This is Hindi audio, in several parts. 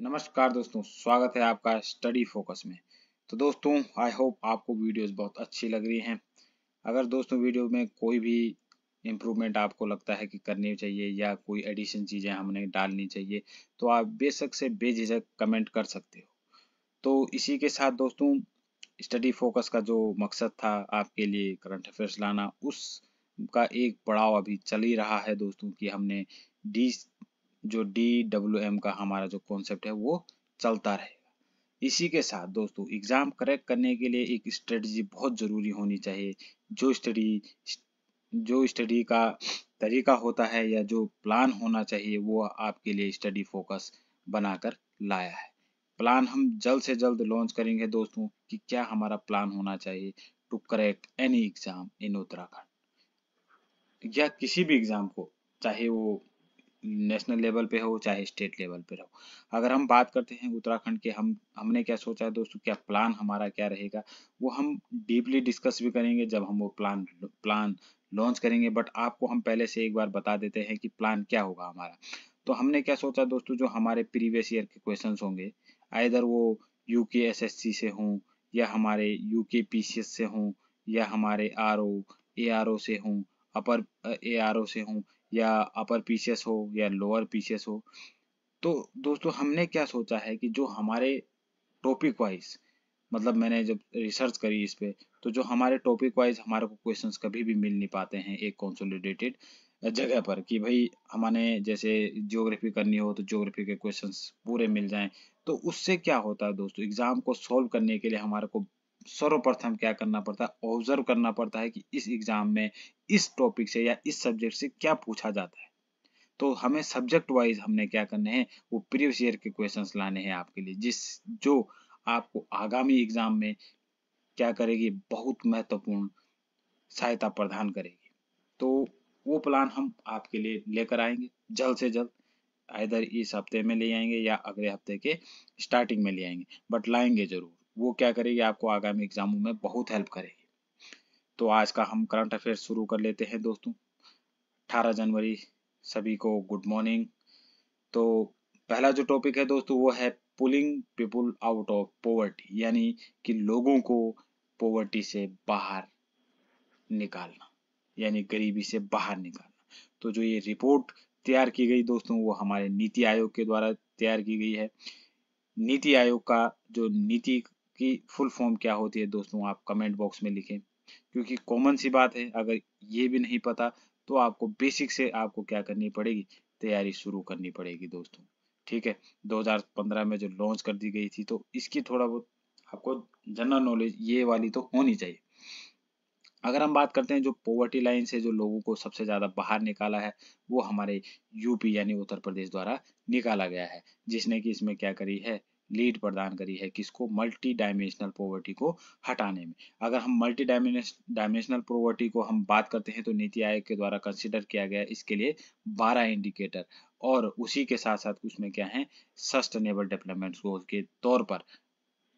नमस्कार दोस्तों, स्वागत है आपका स्टडी फोकस में। तो दोस्तों, आई होप आपको वीडियोस बहुत अच्छी लग रही हैं। अगर दोस्तों वीडियो में कोई भी इम्प्रूवमेंट आपको लगता है कि करनी चाहिए या कोई एडिशन चीज़ें हमने डालनी चाहिए, तो आप बेशक से बेझिझक कमेंट कर सकते हो। तो इसी के साथ दोस्तों, स्टडी फोकस का जो मकसद था आपके लिए करंट अफेयर्स लाना, उसका एक पड़ाव अभी चल ही रहा है दोस्तों कि हमने डी जो DWM का हमारा जो कॉन्सेप्ट है वो चलता रहेगा। इसी के साथ दोस्तों, एग्जाम क्रैक करने के लिए एक स्ट्रेटजी बहुत जरूरी होनी चाहिए। जो स्टडी जो स्टडी का तरीका होता है या जो प्लान होना चाहिए वो आपके लिए स्टडी फोकस बनाकर लाया है। प्लान हम जल्द से जल्द लॉन्च करेंगे दोस्तों कि क्या हमारा प्लान होना चाहिए to correct any exam in Uttarakhand या किसी भी एग्जाम को, चाहे वो नेशनल लेवल पे हो चाहे स्टेट लेवल पे हो। अगर हम बात करते हैं उत्तराखंड के, हमने क्या सोचा है दोस्तों, क्या प्लान हमारा क्या रहेगा, वो हम डीपली डिस्कस भी करेंगे जब हम वो प्लान लॉन्च करेंगे। बट आपको हम पहले से एक बार बता देते हैं कि प्लान क्या होगा हमारा। तो हमने क्या सोचा दोस्तों, जो हमारे प्रीवियस ईयर के क्वेश्चंस होंगे, आइदर वो UKSSC से हों या हमारे UKPCS से हों या हमारे ARO से हों, अपर ARO से हों या अपर पीसीएस हो या लोअर पीसीएस हो। तो दोस्तों, हमने क्या सोचा है कि जो हमारे टॉपिक वाइज, मतलब मैंने जब रिसर्च करी इस पे, तो जो हमारे टॉपिक वाइज हमारे को क्वेश्चंस कभी भी मिल नहीं पाते हैं एक कंसोलिडेटेड जगह पर, कि भाई हमने जैसे ज्योग्राफी करनी हो तो ज्योग्राफी के क्वेश्चंस पूरे मिल जाएं। तो उससे क्या होता है दोस्तों, एग्जाम को सॉल्व करने के लिए हमारे को सर्वप्रथम क्या करना पड़ता है, ऑब्जर्व करना पड़ता है कि इस एग्जाम में इस टॉपिक से या इस सब्जेक्ट से क्या पूछा जाता है। तो हमें सब्जेक्ट वाइज हमने क्या करने हैं, वो प्रीवियस ईयर के क्वेश्चंस लाने हैं आपके लिए, जो आपको आगामी एग्जाम में क्या करेगी, बहुत महत्वपूर्ण सहायता प्रदान करेगी। तो वो प्लान हम आपके लिए लेकर आएंगे जल्द से जल्द, आइदर इस हफ्ते में ले आएंगे या अगले हफ्ते के स्टार्टिंग में ले आएंगे, बट लाएंगे जरूर। वो क्या करेगी, आपको आगामी एग्जामों में बहुत हेल्प करेगी। तो आज का हम करंट अफेयर शुरू कर लेते हैं दोस्तों। 18 जनवरी, सभी को गुड मॉर्निंग। तो पहला जो टॉपिक है दोस्तों वो है pulling people out of poverty, यानी कि लोगों को पॉवर्टी से बाहर निकालना, यानी गरीबी से बाहर निकालना। तो जो ये रिपोर्ट तैयार की गई दोस्तों, वो हमारे नीति आयोग के द्वारा तैयार की गई है। नीति आयोग का जो नीति की फुल फॉर्म क्या होती है दोस्तों, आप कमेंट बॉक्स में लिखें, क्योंकि कॉमन सी बात है, अगर ये भी नहीं पता तो आपको बेसिक से आपको क्या करनी पड़ेगी, तैयारी शुरू करनी पड़ेगी दोस्तों। ठीक है, 2015 में जो लॉन्च कर दी गई थी, तो इसकी थोड़ा बहुत आपको जनरल नॉलेज ये वाली तो होनी चाहिए। अगर हम बात करते हैं जो पॉवर्टी लाइन से जो लोगों को सबसे ज्यादा बाहर निकाला है, वो हमारे यूपी यानी उत्तर प्रदेश द्वारा निकाला गया है, जिसने कि इसमें क्या करी है, लीड प्रदान करी है किसको, मल्टी डायमेंशनल पॉवर्टी को हटाने में। अगर हम मल्टी डायमेंशनल पॉवर्टी को हम बात करते हैं, तो नीति आयोग के द्वारा कंसिडर किया गया इसके लिए 12 इंडिकेटर, और उसी के साथ साथ उसमें क्या है, सस्टेनेबल डेवलपमेंट गोल के तौर पर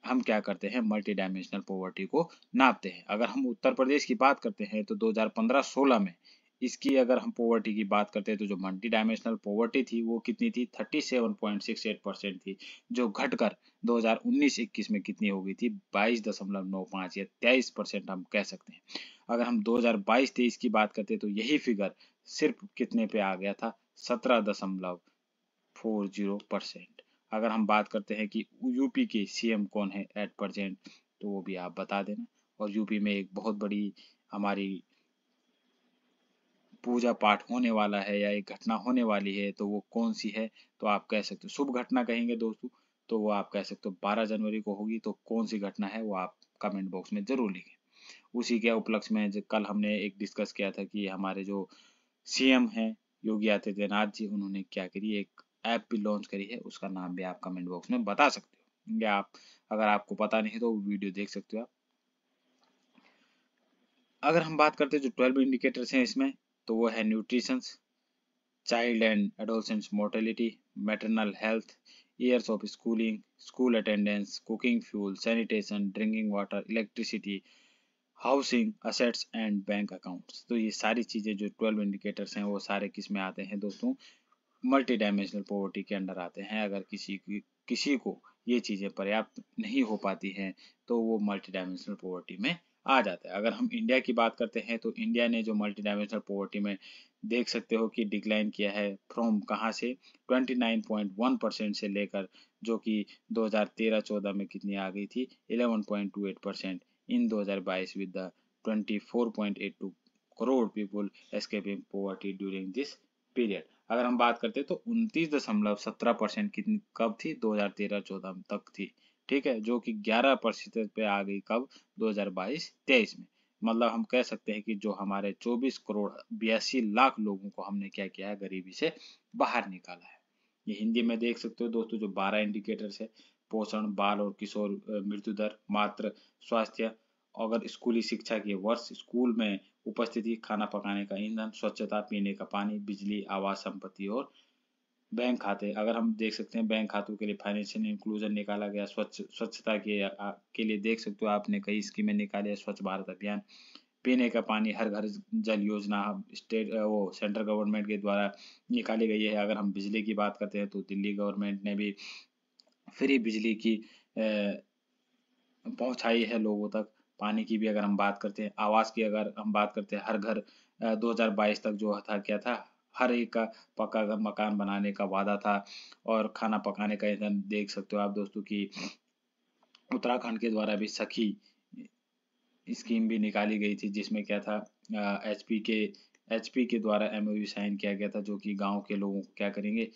हम क्या करते हैं, मल्टी डायमेंशनल पॉवर्टी को नापते हैं। अगर हम उत्तर प्रदेश की बात करते हैं, तो 2015-16 में इसकी अगर हम पॉवर्टी की बात करते हैं, तो जो मल्टी डायमेंशनल पॉवर्टी थी वो कितनी थी, 37.68% थी, जो घटकर 2019-21 में कितनी हो गई थी, 22.95 या 23% हम कह सकते हैं। अगर हम 2022-23 की बात करते हैं, तो यही फिगर सिर्फ कितने पे आ गया था, 17.40%। अगर हम बात करते हैं कि यूपी के सीएम कौन है एट प्रेजेंट, तो वो भी आप बता देना। और यूपी में एक बहुत बड़ी हमारी पूजा पाठ होने वाला है या एक घटना होने वाली है, तो वो कौन सी है, तो आप कह सकते हो शुभ घटना कहेंगे दोस्तों, तो वो आप कह सकते हो 12 जनवरी को होगी। तो कौन सी घटना है वो आप कमेंट बॉक्स में जरूर लिखें। उसी के उपलक्ष्य में कल हमने एक डिस्कस किया था कि हमारे जो सीएम हैं योगी आदित्यनाथ जी, उन्होंने क्या करी, एक ऐप भी लॉन्च करी है, उसका नाम भी आप कमेंट बॉक्स में बता सकते हो, या आप अगर आपको पता नहीं तो वीडियो देख सकते हो आप। अगर हम बात करते हैं जो 12 इंडिकेटर्स हैं इसमें, तो वो है nutrition, child and adolescence mortality, maternal health, years of schooling, school attendance, cooking fuel, sanitation, drinking water, electricity, housing, assets and bank accounts. तो ये सारी चीजें जो 12 इंडिकेटर्स हैं वो सारे किस में आते हैं दोस्तों, मल्टी डायमेंशनल पॉवर्टी के अंडर आते हैं। अगर किसी को ये चीज़ें पर्याप्त नहीं हो पाती हैं तो वो मल्टी डायमेंशनल पॉवर्टी में आ जाता है। अगर हम इंडिया की बात करते हैं तो इंडिया ने जो मल्टी डायमेंशनल पॉवर्टी में देख सकते हो कि डिक्लाइन किया है फ्रॉम कहाँ से 29.1% से लेकर, जो कि 2013-14 में कितनी आ गई थी 11.28% इन 2022 with the 24.82 crore people escaping poverty during this period. अगर हम बात करते हैं तो 29.17% कितनी कब थी 2013-14 तक थी, ठीक है, जो कि 11% पे आ गई कब 2022-23 में। मतलब हम कह सकते हैं कि जो हमारे 24 करोड़ 82 लाख लोगों को हमने क्या किया है, गरीबी से बाहर निकाला है। ये हिंदी में देख सकते हो दोस्तों, जो 12 इंडिकेटर्स है, पोषण, बाल और किशोर मृत्यु दर, मातृ स्वास्थ्य, अगर स्कूली शिक्षा की वर्ष, स्कूल में उपस्थिति, खाना पकाने का ईंधन, स्वच्छता, पीने का पानी, बिजली, आवास, संपत्ति और बैंक खाते। अगर हम देख सकते हैं बैंक खातों के लिए फाइनेंशियल इंक्लूजन निकाला गया, स्वच्छता के लिए देख सकते हो आपने कई स्कीमें निकाली है, स्वच्छ भारत अभियान, पीने का पानी, हर घर जल योजना वो सेंट्रल गवर्नमेंट के द्वारा निकाली गई है। अगर हम बिजली की बात करते हैं तो दिल्ली गवर्नमेंट ने भी फ्री बिजली की पहुंचाई है लोगों तक। पानी की भी अगर हम बात करते हैं, आवास की अगर हम बात करते हैं, हर घर 2022 तक जो था क्या था, हर एक का पक्का मकान बनाने का वादा था। और खाना पकाने का ईंधन देख सकते हो आप दोस्तों की उत्तराखंड के द्वारा भी सखी स्कीम भी निकाली गई थी, जिसमें क्या था एचपी के द्वारा एमओयू साइन किया गया था, जो कि गांव के लोगों को क्या करेंगे,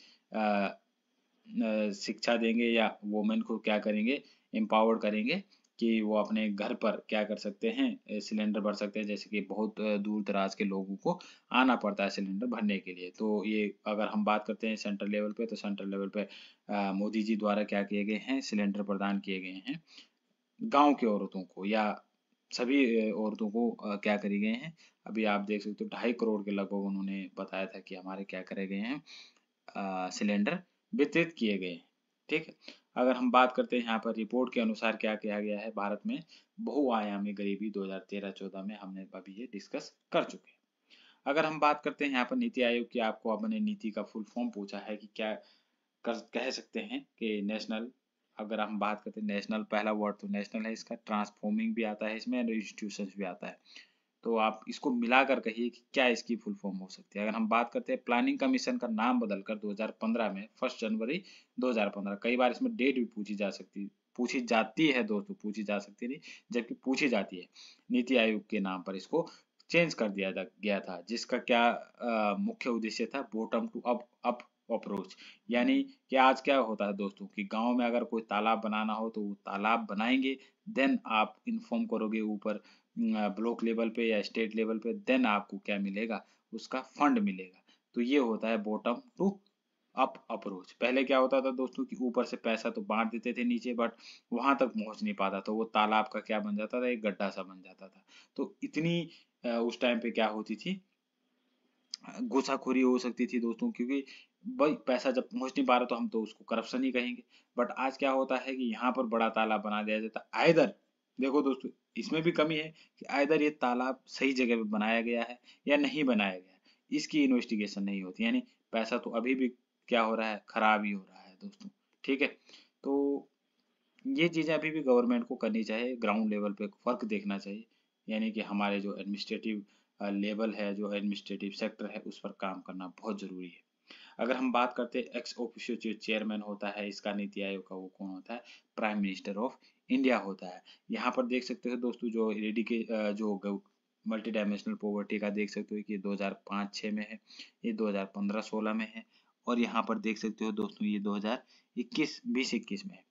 शिक्षा देंगे या वोमेन को क्या करेंगे, एम्पावर्ड करेंगे कि वो अपने घर पर क्या कर सकते हैं, सिलेंडर भर सकते हैं। जैसे कि बहुत दूर दराज के लोगों को आना पड़ता है सिलेंडर भरने के लिए। तो ये अगर हम बात करते हैं सेंट्रल लेवल पे, तो सेंट्रल लेवल पे मोदी जी द्वारा क्या किए गए हैं, सिलेंडर प्रदान किए गए हैं गांव की औरतों को या सभी औरतों को। क्या करे गए हैं, अभी आप देख सकते हो 2.5 करोड़ के लगभग उन्होंने बताया था कि हमारे क्या करे गए हैं, सिलेंडर वितरित किए गए हैं, ठीक है। अगर हम बात करते हैं यहाँ पर रिपोर्ट के अनुसार क्या किया गया है भारत में बहुआयामी गरीबी 2013-14 में, हमने अभी ये डिस्कस कर चुके हैं। अगर हम बात करते हैं यहाँ पर नीति आयोग की, आपको अपने नीति का फुल फॉर्म पूछा है कि क्या कह सकते हैं कि नेशनल, अगर हम बात करते हैं नेशनल, पहला वर्ड तो नेशनल है, इसका ट्रांसफॉर्मिंग भी आता है इसमें, इंस्टीट्यूशंस भी आता है। तो आप इसको मिलाकर कहिए कि क्या इसकी फुल फॉर्म हो सकती है। अगर हम बात करते हैं प्लानिंग कमीशन का नाम बदलकर 2015 में 1 जनवरी 2015, कई बार इसमें डेट भी पूछी जाती है दोस्तों, पूछी जा सकती नहीं, जबकि पूछी जाती है। नीति आयोग के नाम पर इसको चेंज कर दिया गया था, जिसका क्या मुख्य उद्देश्य था, बॉटम टू अप अप्रोच। यानी कि आज क्या होता है दोस्तों कि गांव में अगर कोई तालाब बनाना हो तो वो तालाब बनाएंगे, देन आप इन्फॉर्म करोगे ऊपर ब्लॉक लेवल पे या स्टेट लेवल पे, देन आपको क्या मिलेगा, उसका फंड मिलेगा। तो ये होता है बॉटम टू अप अप्रोच। पहले क्या होता था दोस्तों कि ऊपर से पैसा तो बांट देते थे नीचे, बट वहां तक पहुंच नहीं पाता, तो वो तालाब का क्या बन जाता था, एक गड्ढा सा बन जाता था। तो इतनी उस टाइम पे क्या होती थी, घुसाखोरी हो सकती थी दोस्तों, क्योंकि भाई पैसा जब पहुंच नहीं पा रहा तो हम तो उसको करप्शन ही कहेंगे। बट आज क्या होता है कि यहाँ पर बड़ा तालाब बना दिया जाता है, आइदर देखो दोस्तों, इसमें भी कमी है कि आइदर ये तालाब सही जगह पे बनाया गया है या नहीं बनाया गया है, इसकी इन्वेस्टिगेशन नहीं होती। यानी पैसा तो अभी भी क्या हो रहा है, खराब ही हो रहा है दोस्तों, ठीक है। तो ये चीजें अभी भी गवर्नमेंट को करनी चाहिए, ग्राउंड लेवल पे वर्क देखना चाहिए। यानी कि हमारे जो एडमिनिस्ट्रेटिव लेवल है, जो एडमिनिस्ट्रेटिव सेक्टर है, उस पर काम करना बहुत जरूरी है। अगर हम बात करते हैं एक्स ऑफिशियो जो चेयरमैन होता है इसका नीति आयोग का, वो कौन होता है, प्राइम मिनिस्टर ऑफ इंडिया होता है। यहाँ पर देख सकते हो दोस्तों, जो जो मल्टी डायमेंशनल पॉवर्टी का देख सकते हो कि 2005-6 में है, ये 2015-16 में है, और यहाँ पर देख सकते हो दोस्तों ये 2021 में है।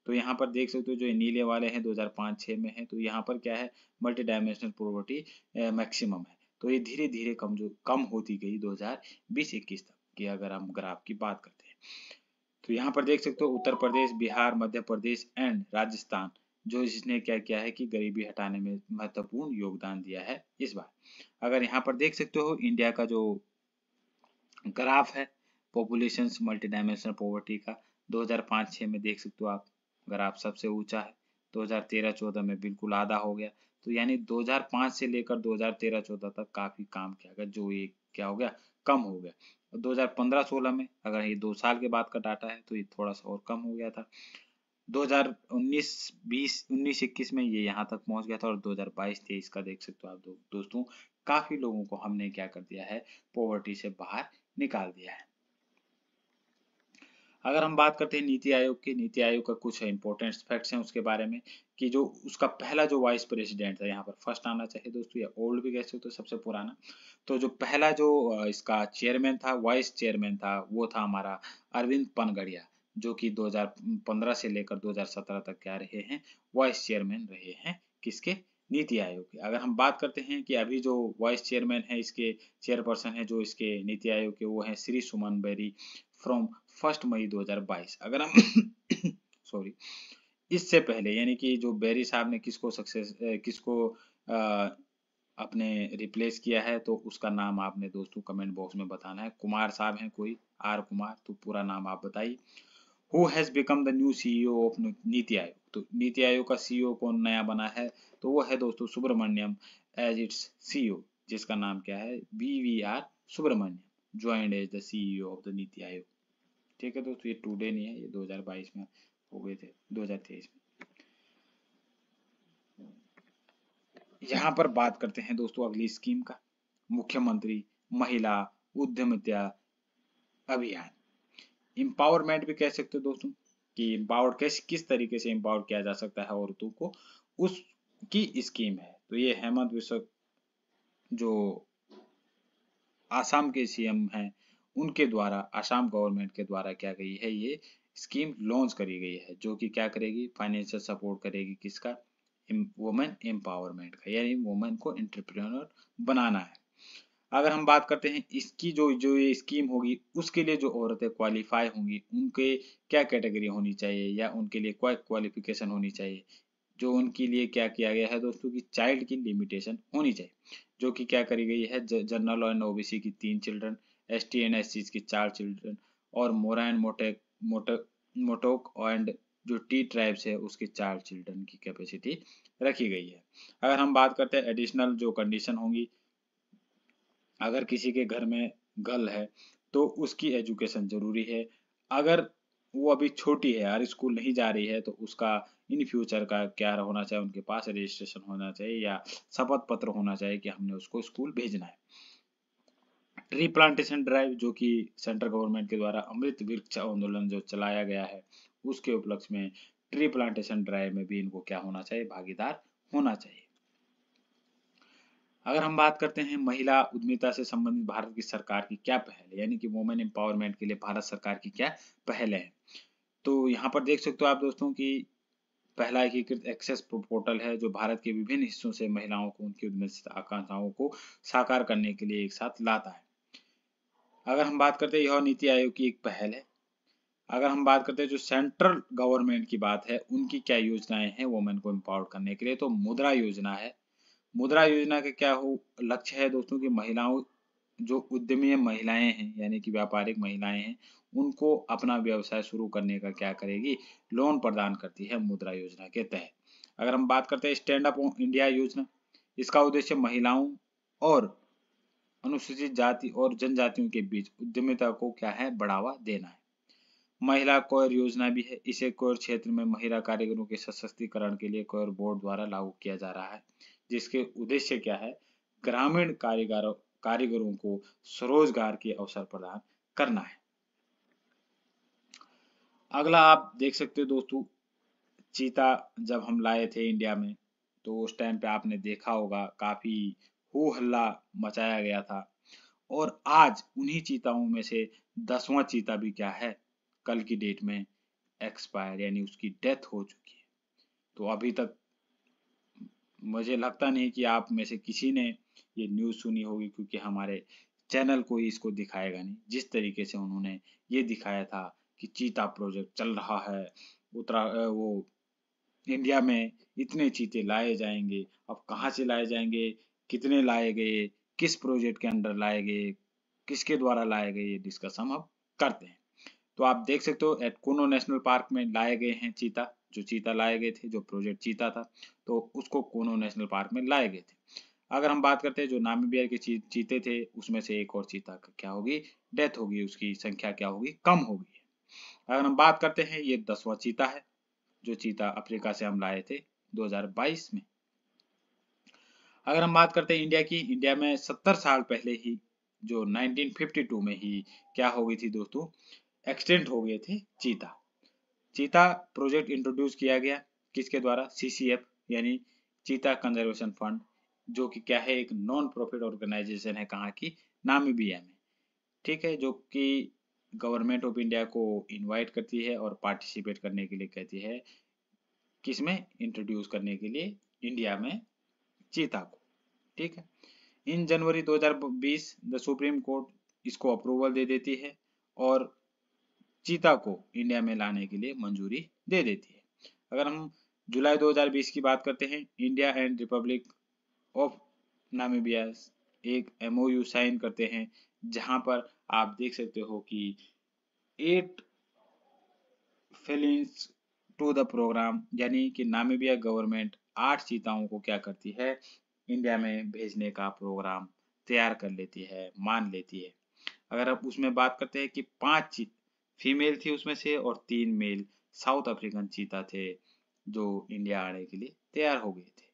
तो यहाँ पर देख सकते हो जो नीले वाले हैं 2005-6 में है, तो यहाँ पर क्या है, मल्टी डायमेंशनल पॉवर्टी मैक्सिमम है। तो ये धीरे धीरे कम होती गई 2020-21 तक की, अगर हम ग्राफ की बात करते हैं। तो यहाँ पर देख सकते हो उत्तर प्रदेश, बिहार, मध्य प्रदेश एंड राजस्थान, जो इसने क्या किया है कि गरीबी हटाने में महत्वपूर्ण योगदान दिया है इस बार। अगर यहाँ पर देख सकते हो इंडिया का जो ग्राफ है पॉपुलेशन मल्टी डायमेंशनल पॉवर्टी का, 2005-6 में देख सकते हो आप, ग्राफ सबसे ऊंचा है, 2013-14 में बिल्कुल आधा हो गया। तो यानी 2005 से लेकर 2013-14 तक काफी काम किया गया, जो ये क्या हो गया, कम हो गया। 2015-16 में अगर ये 2 साल के बाद का डाटा है तो ये थोड़ा सा और कम हो गया था। 19-21 में ये यहाँ तक पहुंच गया था, और 2022-23 का देख सकते हो आप दोस्तों, काफी लोगों को हमने क्या कर दिया है, पॉवर्टी से बाहर निकाल दिया है। अगर हम बात करते हैं नीति आयोग की, नीति आयोग का कुछ इंपॉर्टेंट फैक्ट्स हैं उसके बारे में, कि जो उसका पहला जो वाइस प्रेसिडेंट था, यहाँ पर फर्स्ट आना चाहिए दोस्तों, या ओल्ड भी कह सकते हो, सबसे पुराना। तो जो पहला जो इसका चेयरमैन था, वाइस चेयरमैन था, वो था हमारा अरविंद पनगड़िया, जो कि 2015 से लेकर 2017 तक क्या रहे हैं, वाइस चेयरमैन रहे हैं किसके, नीति आयोग के। अगर हम बात करते हैं कि अभी जो वाइस चेयरमैन है, इसके चेयरपर्सन है जो इसके नीति आयोग के, वो है श्री सुमन बेरी फ्रॉम 1 मई 2022। अगर हम सॉरी, इससे पहले यानी कि जो बेरी साहब ने किसको अपने रिप्लेस किया है, तो उसका नाम आपने दोस्तों कमेंट बॉक्स में बताना है। कुमार साहब हैं कोई, आर कुमार, तो पूरा नाम आप बताइए। Who has become the new CEO of NITI Aayog, तो नीति आयोग का सीईओ कौन नया बना है, तो वो है दोस्तों सुब्रमण्यम एज इट्स सीईओ, जिसका नाम क्या है, BVR Subrahmanyam joined as the CEO of the NITI Aayog. ठीक है दोस्तों, ये टुडे नहीं है, ये 2022 में हो गए थे, 2023 में। यहाँ पर बात करते हैं दोस्तों अगली स्कीम का, मुख्यमंत्री महिला उद्यमिता अभियान। एम्पावरमेंट भी कह सकते हो दोस्तों, कि एम्पावर्ड किस तरीके से एम्पावर किया जा सकता है औरतों को, उसकी स्कीम है। तो ये हेमंत बिस्वा जो आसाम के CM हैं, उनके द्वारा, आसाम गवर्नमेंट के द्वारा क्या गई है, ये स्कीम लॉन्च करी गई है, जो कि क्या करेगी, फाइनेंशियल सपोर्ट करेगी किसका, वुमेन एम्पावरमेंट का, यानी वुमेन को एंटरप्रेन्योर बनाना है। अगर हम बात करते हैं इसकी जो ये स्कीम होगी, उसके लिए जो औरतें क्वालिफाई होंगी, उनके क्या कैटेगरी होनी चाहिए, या उनके लिए क्या क्वालिफिकेशन होनी चाहिए, जो उनके लिए क्या किया गया है दोस्तों, की चाइल्ड की लिमिटेशन होनी चाहिए, जो कि क्या करी गई है, जनरल एंड OBC की 3 चिल्ड्रन, ST एंड SC की 4 चिल्ड्रन, और मोरा एंड मोटोक एंड जो T ट्राइब्स है उसके 4 चिल्ड्रन की कैपेसिटी रखी गई है। अगर हम बात करते हैं एडिशनल जो कंडीशन होंगी, अगर किसी के घर में गर्ल है तो उसकी एजुकेशन जरूरी है। अगर वो अभी छोटी है और स्कूल नहीं जा रही है, तो उसका इन फ्यूचर का क्या होना चाहिए, उनके पास रजिस्ट्रेशन होना चाहिए या शपथ पत्र होना चाहिए कि हमने उसको स्कूल भेजना है। ट्री प्लांटेशन ड्राइव, जो कि सेंट्रल गवर्नमेंट के द्वारा अमृत वृक्ष आंदोलन जो चलाया गया है, उसके उपलक्ष्य में ट्री प्लांटेशन ड्राइव में भी इनको क्या होना चाहिए, भागीदार होना चाहिए। अगर हम बात करते हैं महिला उद्यमिता से संबंधित भारत की सरकार की क्या पहल है, यानी कि वुमेन एम्पावरमेंट के लिए भारत सरकार की क्या पहल है, तो यहाँ पर देख सकते हो आप दोस्तों कि पहला एकीकृत एक्सेस पोर्टल है, जो भारत के विभिन्न हिस्सों से महिलाओं को उनकी उद्यमिता आकांक्षाओं को साकार करने के लिए एक साथ लाता है। अगर हम बात करते हैं, यह नीति आयोग की एक पहल है। अगर हम बात करते हैं जो सेंट्रल गवर्नमेंट की बात है, उनकी क्या योजनाएं हैं वुमेन को एम्पावर करने के लिए, तो मुद्रा योजना है। मुद्रा योजना का क्या हो लक्ष्य है दोस्तों, की महिलाओं जो उद्यमी महिलाएं हैं, यानी कि व्यापारिक महिलाएं हैं, उनको अपना व्यवसाय शुरू करने का क्या करेगी, लोन प्रदान करती है मुद्रा योजना के तहत। अगर हम बात करते हैं स्टैंड अप इंडिया योजना, इसका उद्देश्य महिलाओं और अनुसूचित जाति और जनजातियों के बीच उद्यमिता को क्या है, बढ़ावा देना है। महिला कोयर योजना भी है, इसे कोयर क्षेत्र में महिला कारीगरों के सशक्तिकरण के लिए कोयर बोर्ड द्वारा लागू किया जा रहा है, जिसके उद्देश्य क्या है, ग्रामीण कारीगरों को स्वरोजगार के अवसर प्रदान करना है। अगला आप देख सकते हो दोस्तों, चीता जब हम लाए थे इंडिया में, तो उस टाइम पे आपने देखा होगा काफी हो हल्ला मचाया गया था, और आज उन्हीं चीताओं में से 10वां चीता भी क्या है, कल की डेट में एक्सपायर, यानी उसकी डेथ हो चुकी है। तो अभी तक मुझे लगता नहीं कि आप में से किसी ने ये न्यूज़ सुनी होगी, क्योंकि हमारे चैनल को ही इसको दिखाएगा नहीं। जिस तरीके से उन्होंने ये दिखाया था कि चीता प्रोजेक्ट चल रहा है, वो इंडिया में इतने चीते लाए जाएंगे, अब कहाँ से लाए जाएंगे, कितने लाए गए, किस प्रोजेक्ट के अंडर लाए गए, किसके द्वारा लाए गए, ये डिस्कस हम अब करते हैं। तो आप देख सकते हो एट कूनो नेशनल पार्क में लाए गए हैं चीता, जो चीता लाए गए थे, जो प्रोजेक्ट चीता था, तो उसको कूनो नेशनल पार्क में लाए गए थे। अगर हम बात करते हैं जो नामीबिया के चीते थे उसमें से एक और चीता का क्या होगी, डेथ होगी, उसकी संख्या क्या होगी, कम होगी। अगर हम बात करते हैं ये 10वां चीता है जो चीता अफ्रीका से हम लाए थे 2022 में। अगर हम बात करते हैं इंडिया की, इंडिया में 70 साल पहले ही जो 1952 में ही क्या हो गई थी दोस्तों, एक्सटेंट हो गए थे चीता। चीता प्रोजेक्ट इंट्रोड्यूस किया गया किसके द्वारा, सीसीएफ यानी चीता कंजर्वेशन फंड, जो कि क्या है, एक नॉन प्रॉफिट ऑर्गेनाइजेशन है, कहाँ की, नामीबिया में। ठीक है, जो कि गवर्नमेंट ऑफ इंडिया को इनवाइट करती है और पार्टिसिपेट करने के लिए कहती है, किसमें, इंट्रोड्यूस करने के लिए इंडिया में चीता को। ठीक है, इन जनवरी 2020 द सुप्रीम कोर्ट इसको अप्रूवल दे देती है और चीता को इंडिया में लाने के लिए मंजूरी दे देती है। अगर हम जुलाई 2020 की बात करते हैं, India and Republic of Namibia एक एमओयू साइन करते हैं, जहां पर आप देख सकते हो कि 8 फेलिंस टू द प्रोग्राम, यानी कि नामीबिया गवर्नमेंट 8 चीताओं को क्या करती है, इंडिया में भेजने का प्रोग्राम तैयार कर लेती है, मान लेती है। अगर आप उसमें बात करते हैं कि 5 फीमेल थी उसमें से और 3 मेल साउथ अफ्रीकन चीता थे जो इंडिया आने के लिए तैयार हो गए थे,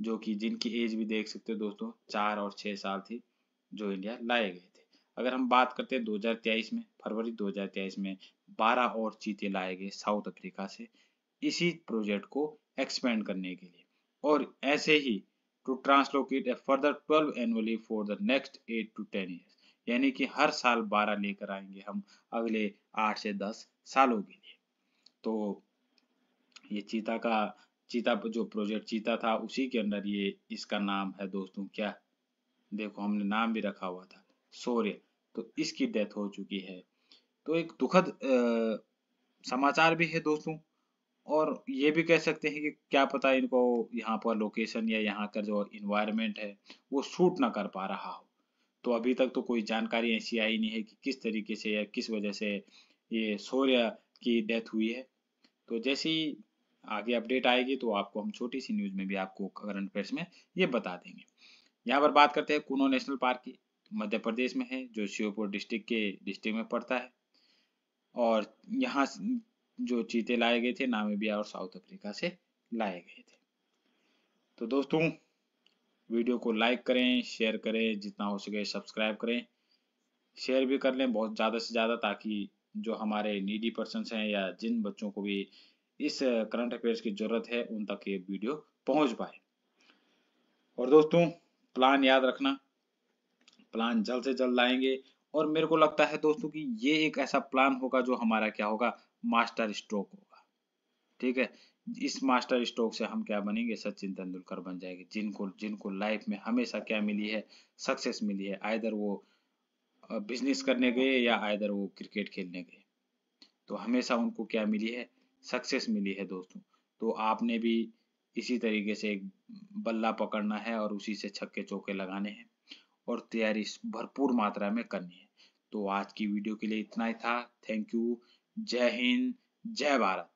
जो कि जिनकी एज भी देख सकते हो दोस्तों 4 और 6 साल थी, जो इंडिया लाए गए थे। अगर हम बात करते हैं 2023 में, फरवरी 2023 में 12 और चीते लाए गए साउथ अफ्रीका से इसी प्रोजेक्ट को एक्सपेंड करने के लिए, और ऐसे ही to translocate a further 12 annually for the next 8 to 10 years, यानी कि हर साल 12 लेकर आएंगे हम अगले 8 से 10 सालों के लिए। तो ये चीता जो प्रोजेक्ट चीता था उसी के अंदर ये इसका नाम है दोस्तों क्या, देखो हमने नाम भी रखा हुआ था, शौर्य। तो इसकी डेथ हो चुकी है। तो एक दुखद समाचार भी है दोस्तों, और ये भी कह सकते हैं कि क्या पता इनको यहाँ पर लोकेशन या यहाँ का जो इन्वायरमेंट है वो सूट ना कर पा रहा हो। तो अभी तक तो कोई जानकारी ऐसी आई नहीं है कि किस तरीके से या किस वजह से ये शौर्य की डेथ हुई है। तो जैसी आगे अपडेट आएगी तो आपको हम छोटी सी न्यूज में भी आपको करंट अफेयर्स में ये बता देंगे। यहाँ पर बात करते हैं कुनो नेशनल पार्क की, मध्य प्रदेश में है, जो श्योपुर डिस्ट्रिक्ट में पड़ता है। और यहाँ जो चीते लाए गए थे नामीबिया और साउथ अफ्रीका से लाए गए थे। तो दोस्तों वीडियो को लाइक करें, शेयर करें, जितना हो सके सब्सक्राइब करें, शेयर भी कर लें बहुत ज़्यादा से ज़्यादा, ताकि जो हमारे नीडी पर्सन्स हैं या जिन बच्चों को भी इस करंट अफेयर्स की ज़रूरत है उन तक ये वीडियो पहुंच पाए। और दोस्तों प्लान याद रखना, प्लान जल्द से जल्द लाएंगे, और मेरे को लगता है दोस्तों कि ये एक ऐसा प्लान होगा जो हमारा क्या होगा, मास्टर स्ट्रोक होगा। ठीक है, इस मास्टर स्ट्रोक से हम क्या बनेंगे, सचिन तेंदुलकर बन जाएंगे, जिनको जिनको लाइफ में हमेशा क्या मिली है, सक्सेस मिली है, आइदर वो बिजनेस करने गए या आइदर वो क्रिकेट खेलने गए, तो हमेशा उनको क्या मिली है, सक्सेस मिली है दोस्तों। तो आपने भी इसी तरीके से एक बल्ला पकड़ना है और उसी से छक्के चौके लगाने हैं और तैयारी भरपूर मात्रा में करनी है। तो आज की वीडियो के लिए इतना ही था। Thank you. जय हिंद, जय भारत।